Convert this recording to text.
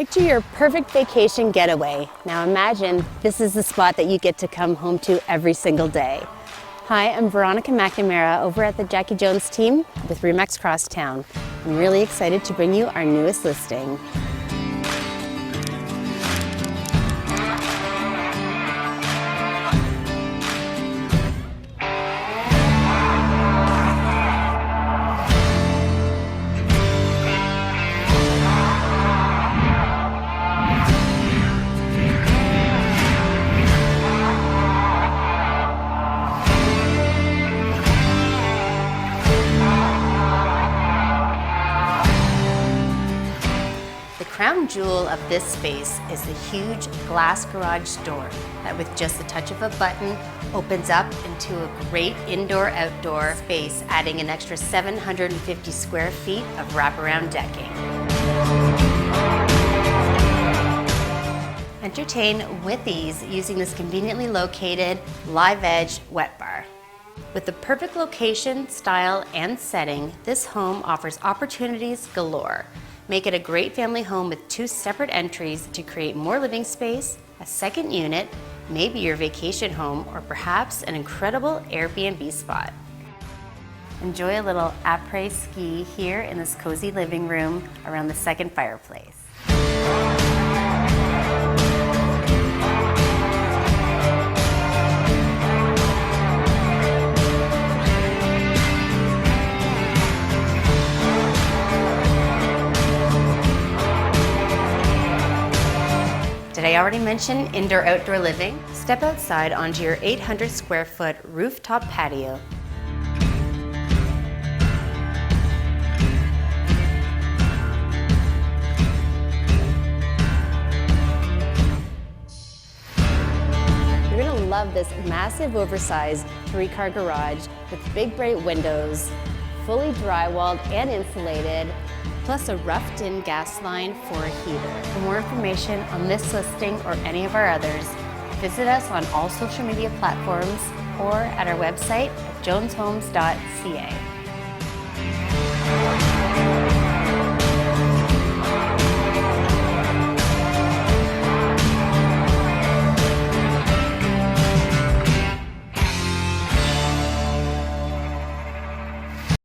Picture your perfect vacation getaway. Now imagine this is the spot that you get to come home to every single day. Hi, I'm Veronica McNamara over at the Jackie Jones team with Remax Crosstown. I'm really excited to bring you our newest listing. The crown jewel of this space is the huge glass garage door that with just the touch of a button opens up into a great indoor-outdoor space, adding an extra 750 square feet of wraparound decking. Entertain with ease using this conveniently located live edge wet bar. With the perfect location, style, and setting, this home offers opportunities galore. Make it a great family home with 2 separate entries to create more living space, a second unit, maybe your vacation home, or perhaps an incredible Airbnb spot. Enjoy a little après-ski here in this cozy living room around the second fireplace. Did I already mention indoor-outdoor living? Step outside onto your 800 square foot rooftop patio. You're gonna love this massive oversized 3-car garage with big bright windows, fully drywalled and insulated, plus a roughed-in gas line for a heater. For more information on this listing or any of our others, visit us on all social media platforms or at our website at 𝐁𝐚𝐽𝐻𝐿𝐶.